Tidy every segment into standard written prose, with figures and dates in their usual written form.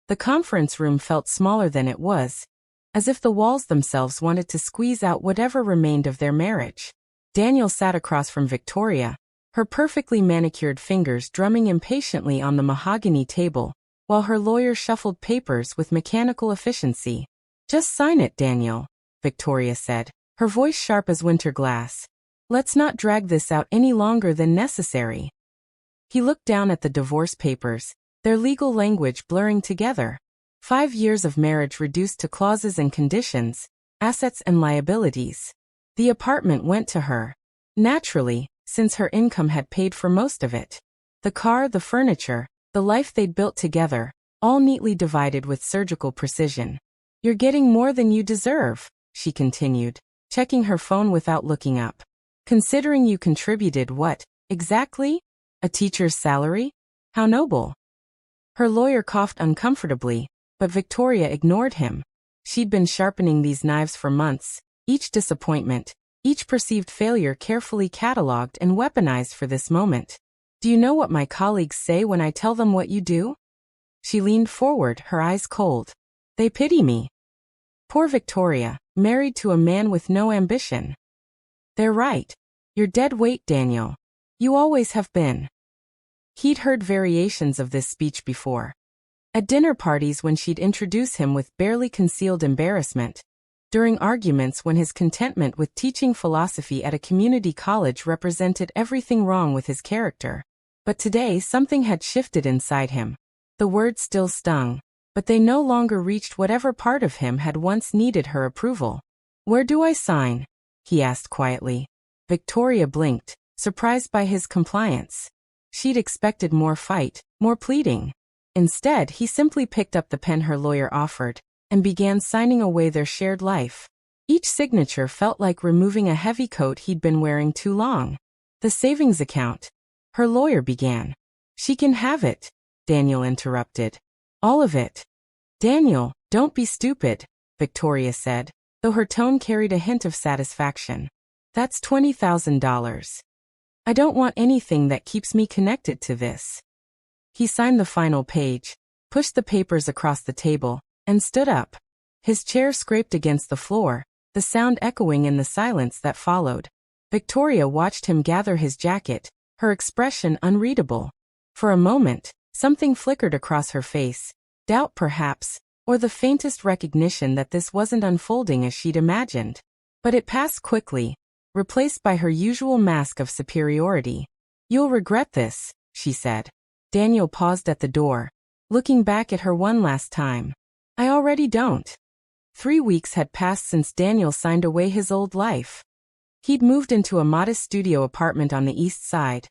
The conference room felt smaller than it was, as if the walls themselves wanted to squeeze out whatever remained of their marriage. Daniel sat across from Victoria, her perfectly manicured fingers drumming impatiently on the mahogany table, while her lawyer shuffled papers with mechanical efficiency. "Just sign it, Daniel," Victoria said, her voice sharp as winter glass. "Let's not drag this out any longer than necessary." He looked down at the divorce papers, their legal language blurring together. 5 years of marriage reduced to clauses and conditions, assets and liabilities. The apartment went to her. Naturally, since her income had paid for most of it. The car, the furniture, the life they'd built together, all neatly divided with surgical precision. "You're getting more than you deserve," she continued, checking her phone without looking up. "Considering you contributed what, exactly? A teacher's salary? How noble." Her lawyer coughed uncomfortably, but Victoria ignored him. She'd been sharpening these knives for months, each disappointment, each perceived failure carefully catalogued and weaponized for this moment. "Do you know what my colleagues say when I tell them what you do?" She leaned forward, her eyes cold. "They pity me." Poor Victoria, married to a man with no ambition. "They're right. You're dead weight, Daniel. You always have been." He'd heard variations of this speech before. At dinner parties when she'd introduce him with barely concealed embarrassment. During arguments when his contentment with teaching philosophy at a community college represented everything wrong with his character. But today something had shifted inside him. The words still stung, but they no longer reached whatever part of him had once needed her approval. "Where do I sign?" he asked quietly. Victoria blinked, surprised by his compliance. She'd expected more fight, more pleading. Instead, he simply picked up the pen her lawyer offered and began signing away their shared life. Each signature felt like removing a heavy coat he'd been wearing too long. "The savings account," her lawyer began. "She can have it," Daniel interrupted. "All of it." "Daniel, don't be stupid," Victoria said, though her tone carried a hint of satisfaction. "That's $20,000. I don't want anything that keeps me connected to this." He signed the final page, pushed the papers across the table, and stood up. His chair scraped against the floor, the sound echoing in the silence that followed. Victoria watched him gather his jacket, her expression unreadable. For a moment, something flickered across her face, doubt perhaps, or the faintest recognition that this wasn't unfolding as she'd imagined. But it passed quickly, replaced by her usual mask of superiority. "You'll regret this," she said. Daniel paused at the door, looking back at her one last time. "I already don't." 3 weeks had passed since Daniel signed away his old life. He'd moved into a modest studio apartment on the east side,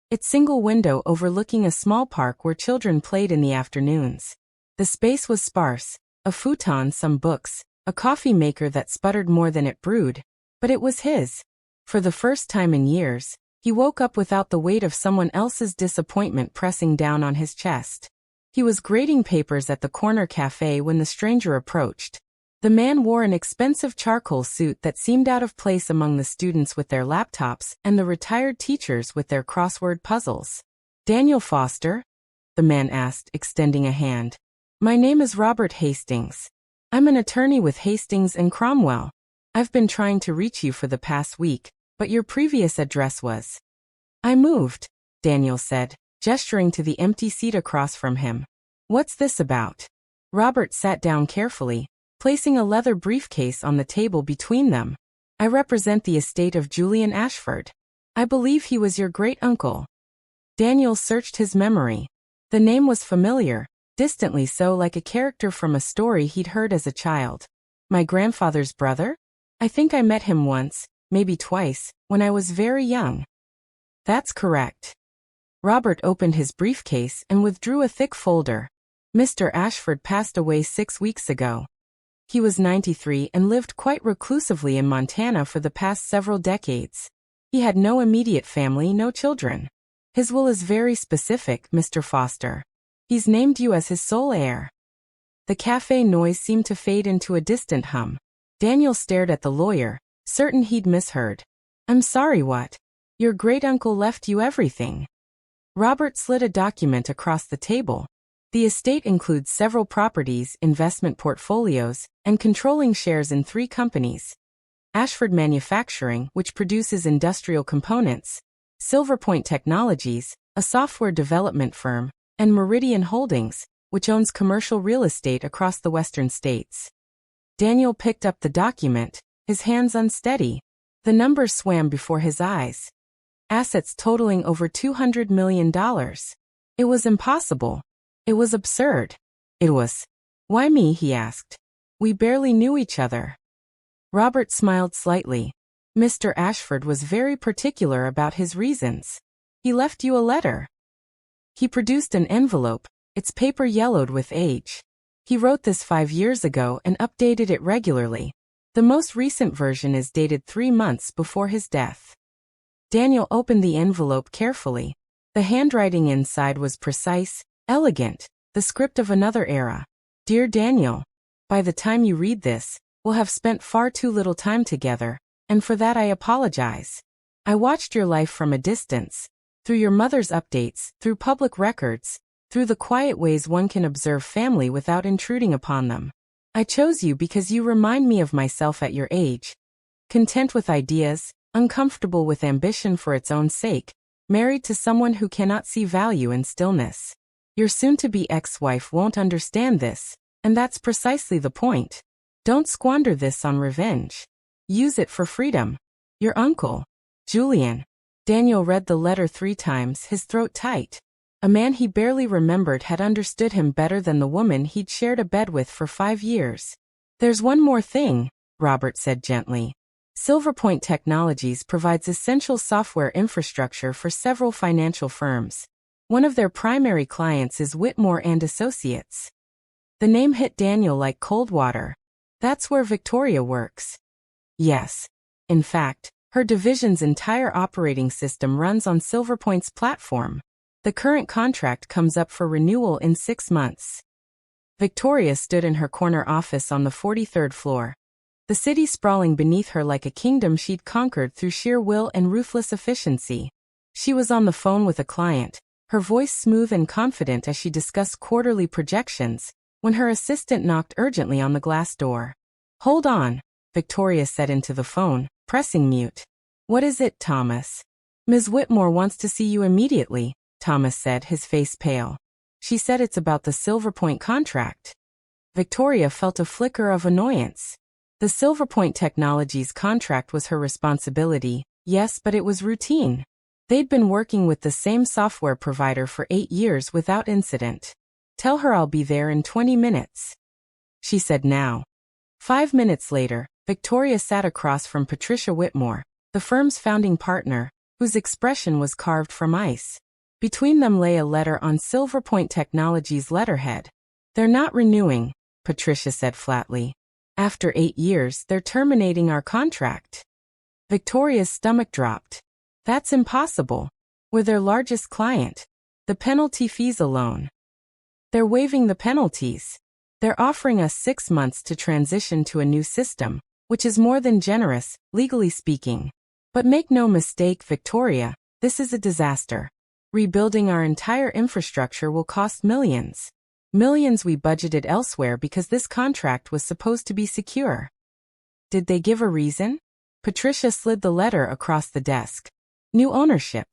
its single window overlooking a small park where children played in the afternoons. The space was sparse, a futon, some books, a coffee maker that sputtered more than it brewed, but it was his. For the first time in years, he woke up without the weight of someone else's disappointment pressing down on his chest. He was grading papers at the corner cafe when the stranger approached. The man wore an expensive charcoal suit that seemed out of place among the students with their laptops and the retired teachers with their crossword puzzles. "Daniel Foster?" the man asked, extending a hand. "My name is Robert Hastings. I'm an attorney with Hastings and Cromwell. I've been trying to reach you for the past week, but your previous address was..." "I moved," Daniel said, gesturing to the empty seat across from him. "What's this about?" Robert sat down carefully, placing a leather briefcase on the table between them. "I represent the estate of Julian Ashford. I believe he was your great-uncle." Daniel searched his memory. The name was familiar, distantly so, like a character from a story he'd heard as a child. "My grandfather's brother? I think I met him once, maybe twice, when I was very young." "That's correct." Robert opened his briefcase and withdrew a thick folder. "Mr. Ashford passed away 6 weeks ago. He was 93 and lived quite reclusively in Montana for the past several decades. He had no immediate family, no children. His will is very specific, Mr. Foster. He's named you as his sole heir." The cafe noise seemed to fade into a distant hum. Daniel stared at the lawyer, certain he'd misheard. "I'm sorry, what? Your great-uncle left you everything." Robert slid a document across the table. The estate includes several properties, investment portfolios, and controlling shares in 3 companies. Ashford Manufacturing, which produces industrial components, Silverpoint Technologies, a software development firm, and Meridian Holdings, which owns commercial real estate across the western states. Daniel picked up the document, his hands unsteady. The numbers swam before his eyes. Assets totaling over $200 million. It was impossible. It was absurd. It was. Why me? He asked. We barely knew each other. Robert smiled slightly. Mr. Ashford was very particular about his reasons. He left you a letter. He produced an envelope, its paper yellowed with age. He wrote this 5 years ago and updated it regularly. The most recent version is dated 3 months before his death. Daniel opened the envelope carefully. The handwriting inside was precise, elegant, the script of another era. Dear Daniel, by the time you read this, we'll have spent far too little time together, and for that I apologize. I watched your life from a distance, through your mother's updates, through public records, through the quiet ways one can observe family without intruding upon them. I chose you because you remind me of myself at your age. Content with ideas, uncomfortable with ambition for its own sake, married to someone who cannot see value in stillness. Your soon-to-be ex-wife won't understand this, and that's precisely the point. Don't squander this on revenge. Use it for freedom. Your uncle, Julian. Daniel read the letter 3 times, his throat tight. A man he barely remembered had understood him better than the woman he'd shared a bed with for 5 years. There's one more thing, Robert said gently. Silverpoint Technologies provides essential software infrastructure for several financial firms. One of their primary clients is Whitmore and Associates. The name hit Daniel like cold water. That's where Victoria works. Yes. In fact, her division's entire operating system runs on Silverpoint's platform. The current contract comes up for renewal in 6 months. Victoria stood in her corner office on the 43rd floor. The city sprawling beneath her like a kingdom she'd conquered through sheer will and ruthless efficiency. She was on the phone with a client, her voice smooth and confident as she discussed quarterly projections, when her assistant knocked urgently on the glass door. Hold on, Victoria said into the phone, pressing mute. What is it, Thomas? Ms. Whitmore wants to see you immediately, Thomas said, his face pale. She said it's about the Silverpoint contract. Victoria felt a flicker of annoyance. The Silverpoint Technologies contract was her responsibility, yes, but it was routine. They'd been working with the same software provider for 8 years without incident. Tell her I'll be there in 20 minutes. She said now. 5 minutes later, Victoria sat across from Patricia Whitmore, the firm's founding partner, whose expression was carved from ice. Between them lay a letter on Silverpoint Technologies' letterhead. They're not renewing, Patricia said flatly. After 8 years, they're terminating our contract. Victoria's stomach dropped. That's impossible. We're their largest client. The penalty fees alone. They're waiving the penalties. They're offering us 6 months to transition to a new system, which is more than generous, legally speaking. But make no mistake, Victoria, this is a disaster. Rebuilding our entire infrastructure will cost millions. Millions we budgeted elsewhere because this contract was supposed to be secure. Did they give a reason? Patricia slid the letter across the desk. New ownership.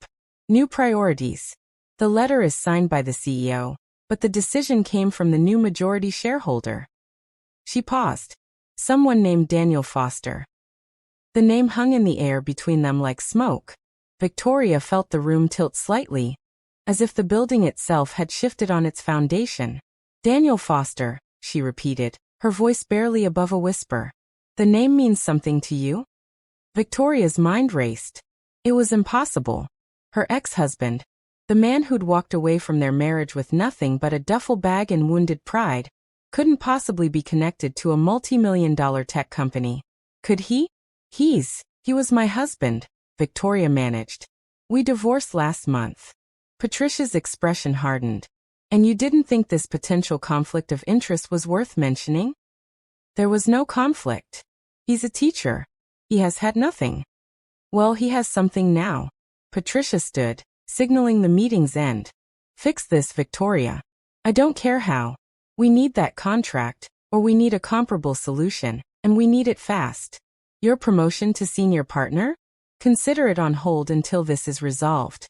New priorities. The letter is signed by the CEO, but the decision came from the new majority shareholder. She paused. Someone named Daniel Foster. The name hung in the air between them like smoke. Victoria felt the room tilt slightly, as if the building itself had shifted on its foundation. Daniel Foster, she repeated, her voice barely above a whisper. The name means something to you? Victoria's mind raced. It was impossible. Her ex-husband, the man who'd walked away from their marriage with nothing but a duffel bag and wounded pride, couldn't possibly be connected to a multi-million-dollar tech company. Could he? He was my husband, Victoria managed. We divorced last month. Patricia's expression hardened. And you didn't think this potential conflict of interest was worth mentioning? There was no conflict. He's a teacher. He has had nothing. Well, he has something now. Patricia stood, signaling the meeting's end. Fix this, Victoria. I don't care how. We need that contract, or we need a comparable solution, and we need it fast. Your promotion to senior partner? Consider it on hold until this is resolved.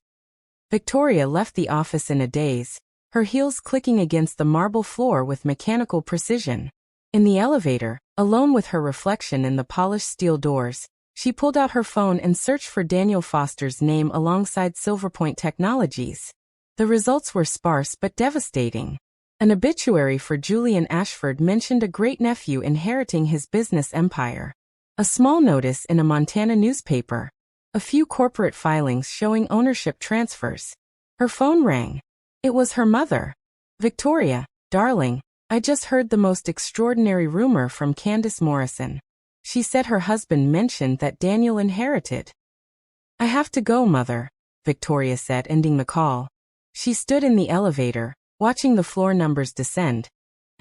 Victoria left the office in a daze, her heels clicking against the marble floor with mechanical precision. In the elevator, alone with her reflection in the polished steel doors, she pulled out her phone and searched for Daniel Foster's name alongside Silverpoint Technologies. The results were sparse but devastating. An obituary for Julian Ashford mentioned a great-nephew inheriting his business empire. A small notice in a Montana newspaper. A few corporate filings showing ownership transfers. Her phone rang. It was her mother. Victoria, darling, I just heard the most extraordinary rumor from Candace Morrison. She said her husband mentioned that Daniel inherited. I have to go, Mother, Victoria said, ending the call. She stood in the elevator, watching the floor numbers descend,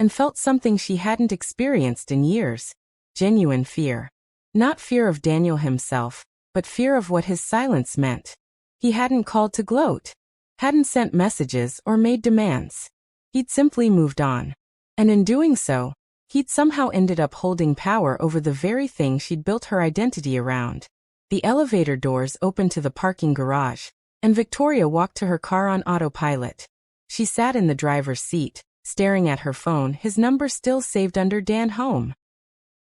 and felt something she hadn't experienced in years. Genuine fear. Not fear of Daniel himself, but fear of what his silence meant. He hadn't called to gloat, hadn't sent messages or made demands. He'd simply moved on. And in doing so, he'd somehow ended up holding power over the very thing she'd built her identity around. The elevator doors opened to the parking garage, and Victoria walked to her car on autopilot. She sat in the driver's seat, staring at her phone, his number still saved under Dan Home.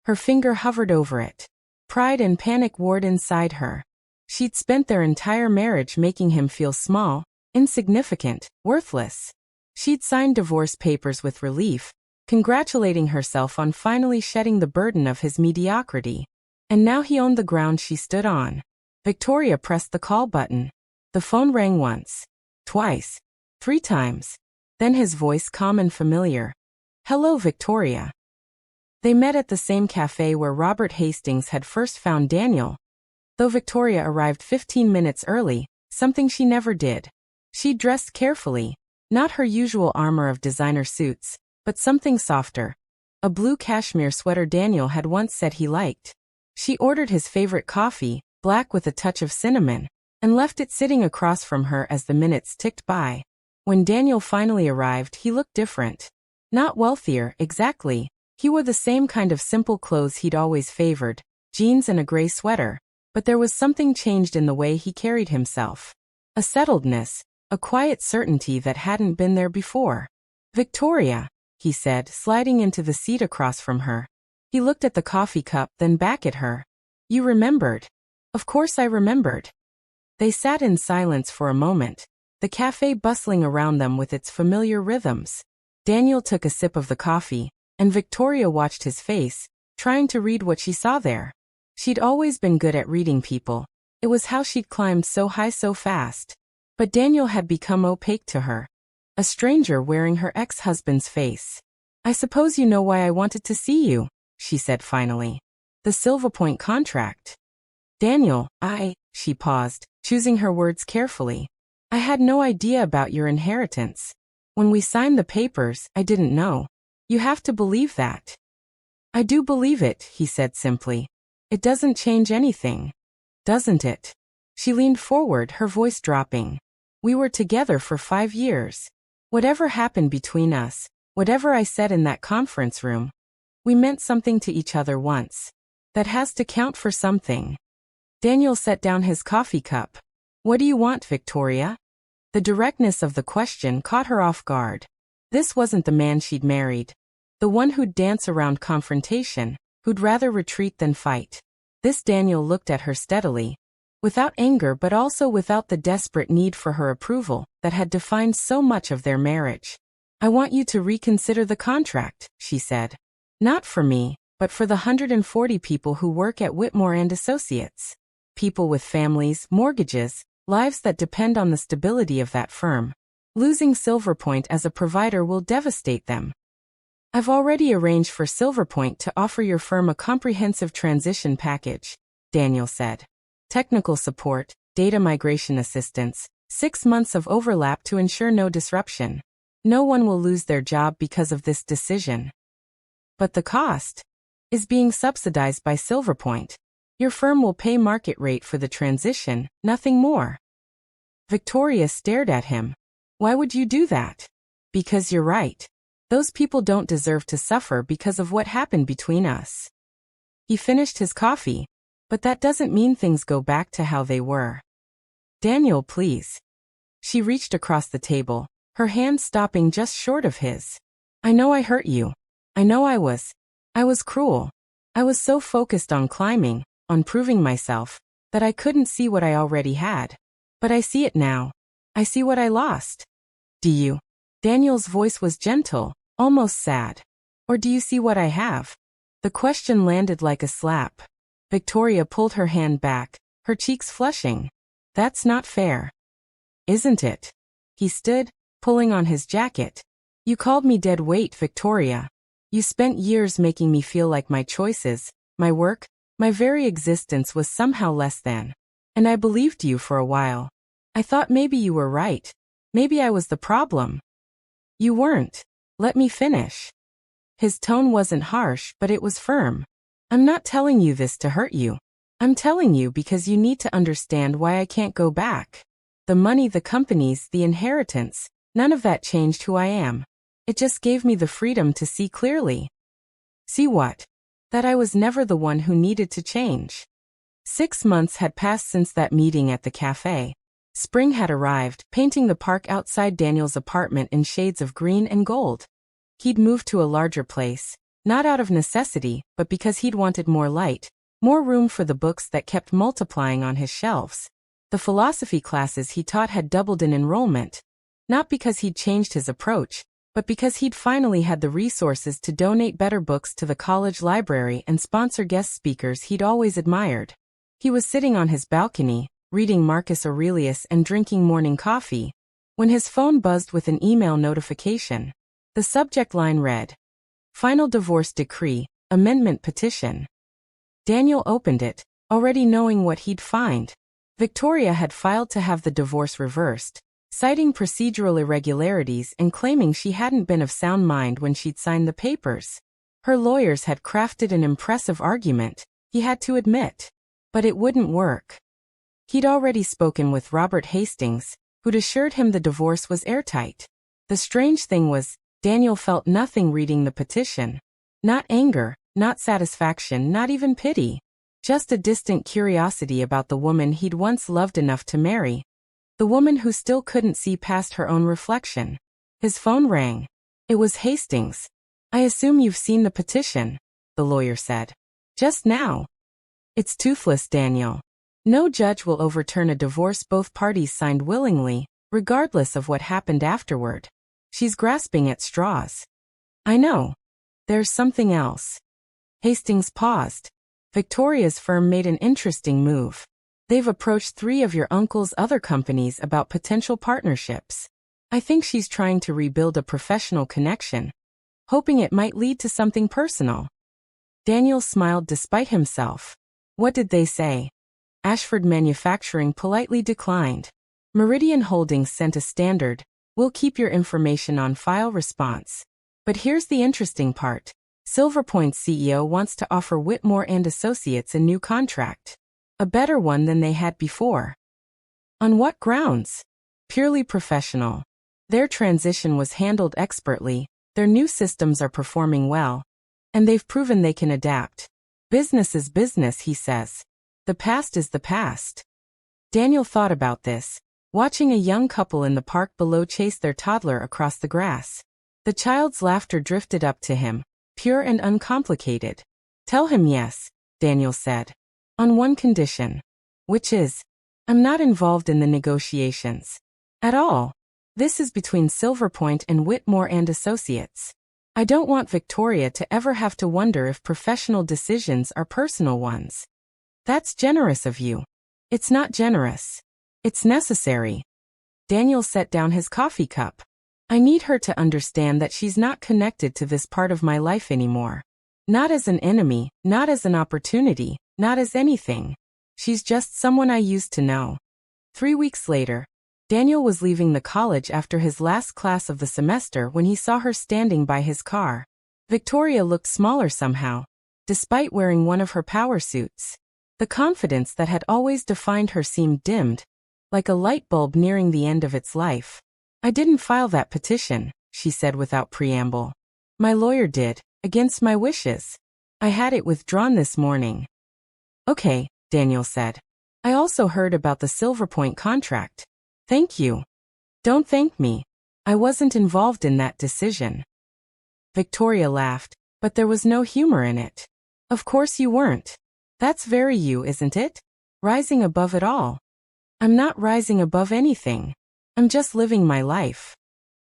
Her finger hovered over it. Pride and panic warred inside her. She'd spent their entire marriage making him feel small, insignificant, worthless. She'd signed divorce papers with relief, congratulating herself on finally shedding the burden of his mediocrity. And now he owned the ground she stood on. Victoria pressed the call button. The phone rang once, twice, 3 times. Then his voice, calm and familiar. Hello, Victoria. They met at the same cafe where Robert Hastings had first found Daniel. Though Victoria arrived 15 minutes early, something she never did. She dressed carefully, not her usual armor of designer suits, but something softer. A blue cashmere sweater Daniel had once said he liked. She ordered his favorite coffee, black with a touch of cinnamon, and left it sitting across from her as the minutes ticked by. When Daniel finally arrived, he looked different. Not wealthier, exactly. He wore the same kind of simple clothes he'd always favored, jeans and a gray sweater, but there was something changed in the way he carried himself. A settledness, a quiet certainty that hadn't been there before. Victoria, he said, sliding into the seat across from her. He looked at the coffee cup, then back at her. You remembered. Of course I remembered. They sat in silence for a moment, the cafe bustling around them with its familiar rhythms. Daniel took a sip of the coffee, and Victoria watched his face, trying to read what she saw there. She'd always been good at reading people. It was how she'd climbed so high so fast. But Daniel had become opaque to her. A stranger wearing her ex-husband's face. I suppose you know why I wanted to see you, she said finally. The Silverpoint contract. Daniel, she paused, choosing her words carefully. I had no idea about your inheritance. When we signed the papers, I didn't know. You have to believe that. I do believe it, he said simply. It doesn't change anything. Doesn't it? She leaned forward, her voice dropping. We were together for 5 years. Whatever happened between us, whatever I said in that conference room, we meant something to each other once. That has to count for something. Daniel set down his coffee cup. What do you want, Victoria? The directness of the question caught her off guard. This wasn't the man she'd married. The one who'd dance around confrontation, who'd rather retreat than fight. This Daniel looked at her steadily. Without anger but also without the desperate need for her approval that had defined so much of their marriage. I want you to reconsider the contract, she said. Not for me, but for the 140 people who work at Whitmore and Associates. People with families, mortgages, lives that depend on the stability of that firm. Losing Silverpoint as a provider will devastate them. I've already arranged for Silverpoint to offer your firm a comprehensive transition package, Daniel said. Technical support, data migration assistance, 6 months of overlap to ensure no disruption. No one will lose their job because of this decision. But the cost is being subsidized by Silverpoint. Your firm will pay market rate for the transition, nothing more. Victoria stared at him. Why would you do that? Because you're right. Those people don't deserve to suffer because of what happened between us. He finished his coffee, but that doesn't mean things go back to how they were. Daniel, please. She reached across the table, her hand stopping just short of his. I know I hurt you. I know I was cruel. I was so focused on climbing, on proving myself, that I couldn't see what I already had. But I see it now. I see what I lost. Do you? Daniel's voice was gentle, almost sad. Or do you see what I have? The question landed like a slap. Victoria pulled her hand back, her cheeks flushing. That's not fair. Isn't it? He stood, pulling on his jacket. You called me dead weight, Victoria. You spent years making me feel like my choices, my work, my very existence was somehow less than. And I believed you for a while. I thought maybe you were right. Maybe I was the problem. You weren't. Let me finish. His tone wasn't harsh, but it was firm. I'm not telling you this to hurt you. I'm telling you because you need to understand why I can't go back. The money, the companies, the inheritance, none of that changed who I am. It just gave me the freedom to see clearly. See what? That I was never the one who needed to change. 6 months had passed since that meeting at the cafe. Spring had arrived, painting the park outside Daniel's apartment in shades of green and gold. He'd moved to a larger place, not out of necessity, but because he'd wanted more light, more room for the books that kept multiplying on his shelves. The philosophy classes he taught had doubled in enrollment, not because he'd changed his approach, but because he'd finally had the resources to donate better books to the college library and sponsor guest speakers he'd always admired. He was sitting on his balcony, reading Marcus Aurelius and drinking morning coffee, when his phone buzzed with an email notification. The subject line read, Final Divorce Decree, Amendment Petition. Daniel opened it, already knowing what he'd find. Victoria had filed to have the divorce reversed, citing procedural irregularities and claiming she hadn't been of sound mind when she'd signed the papers. Her lawyers had crafted an impressive argument, he had to admit. But it wouldn't work. He'd already spoken with Robert Hastings, who'd assured him the divorce was airtight. The strange thing was, Daniel felt nothing reading the petition. Not anger, not satisfaction, not even pity. Just a distant curiosity about the woman he'd once loved enough to marry. The woman who still couldn't see past her own reflection. His phone rang. It was Hastings. I assume you've seen the petition, the lawyer said. Just now. It's toothless, Daniel. No judge will overturn a divorce both parties signed willingly, regardless of what happened afterward. She's grasping at straws. I know. There's something else. Hastings paused. Victoria's firm made an interesting move. They've approached 3 of your uncle's other companies about potential partnerships. I think she's trying to rebuild a professional connection, hoping it might lead to something personal. Daniel smiled despite himself. What did they say? Ashford Manufacturing politely declined. Meridian Holdings sent a standard, we'll keep your information on file response. But here's the interesting part. Silverpoint's CEO wants to offer Whitmore and Associates a new contract. A better one than they had before. On what grounds? Purely professional. Their transition was handled expertly, their new systems are performing well, and they've proven they can adapt. Business is business, he says. The past is the past. Daniel thought about this, watching a young couple in the park below chase their toddler across the grass. The child's laughter drifted up to him, pure and uncomplicated. Tell him yes, Daniel said. On one condition. Which is, I'm not involved in the negotiations. At all. This is between Silverpoint and Whitmore and Associates. I don't want Victoria to ever have to wonder if professional decisions are personal ones. That's generous of you. It's not generous. It's necessary. Daniel set down his coffee cup. I need her to understand that she's not connected to this part of my life anymore. Not as an enemy, not as an opportunity, not as anything. She's just someone I used to know. 3 weeks later, Daniel was leaving the college after his last class of the semester when he saw her standing by his car. Victoria looked smaller somehow, despite wearing one of her power suits. The confidence that had always defined her seemed dimmed, like a light bulb nearing the end of its life. I didn't file that petition, she said without preamble. My lawyer did, against my wishes. I had it withdrawn this morning. Okay, Daniel said. I also heard about the Silver Point contract. Thank you. Don't thank me. I wasn't involved in that decision. Victoria laughed, but there was no humor in it. Of course you weren't. That's very you, isn't it? Rising above it all. I'm not rising above anything. I'm just living my life.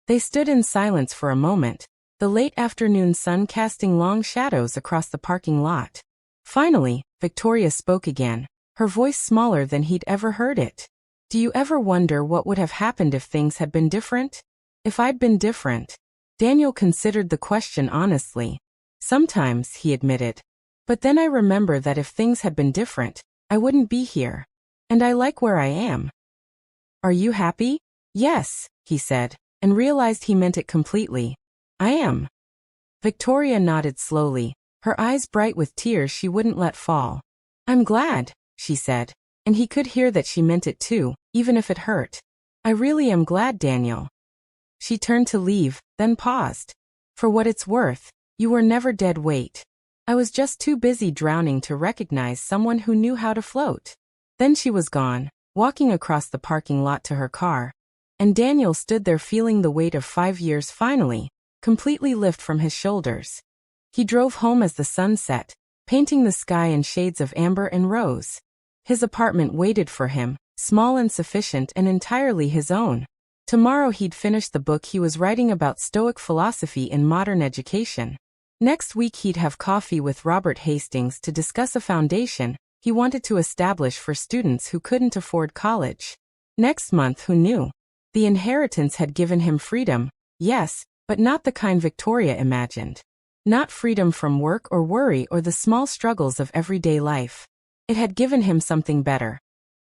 They stood in silence for a moment, the late afternoon sun casting long shadows across the parking lot. Finally, Victoria spoke again, her voice smaller than he'd ever heard it. Do you ever wonder what would have happened if things had been different? If I'd been different? Daniel considered the question honestly. Sometimes, he admitted. But then I remember that if things had been different, I wouldn't be here. And I like where I am. Are you happy? Yes, he said, and realized he meant it completely. I am. Victoria nodded slowly, her eyes bright with tears she wouldn't let fall. I'm glad, she said, and he could hear that she meant it too, even if it hurt. I really am glad, Daniel. She turned to leave, then paused. For what it's worth, you were never dead weight. I was just too busy drowning to recognize someone who knew how to float. Then she was gone, walking across the parking lot to her car. And Daniel stood there feeling the weight of 5 years finally, completely lift from his shoulders. He drove home as the sun set, painting the sky in shades of amber and rose. His apartment waited for him, small and sufficient and entirely his own. Tomorrow he'd finish the book he was writing about Stoic philosophy in modern education. Next week he'd have coffee with Robert Hastings to discuss a foundation he wanted to establish for students who couldn't afford college. Next month, who knew? The inheritance had given him freedom, yes, but not the kind Victoria imagined. Not freedom from work or worry or the small struggles of everyday life. It had given him something better.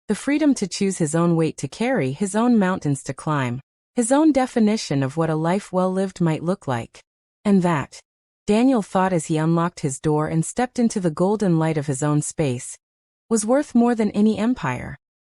The freedom to choose his own weight to carry, his own mountains to climb, his own definition of what a life well lived might look like. And that, Daniel thought as he unlocked his door and stepped into the golden light of his own space, was worth more than any empire.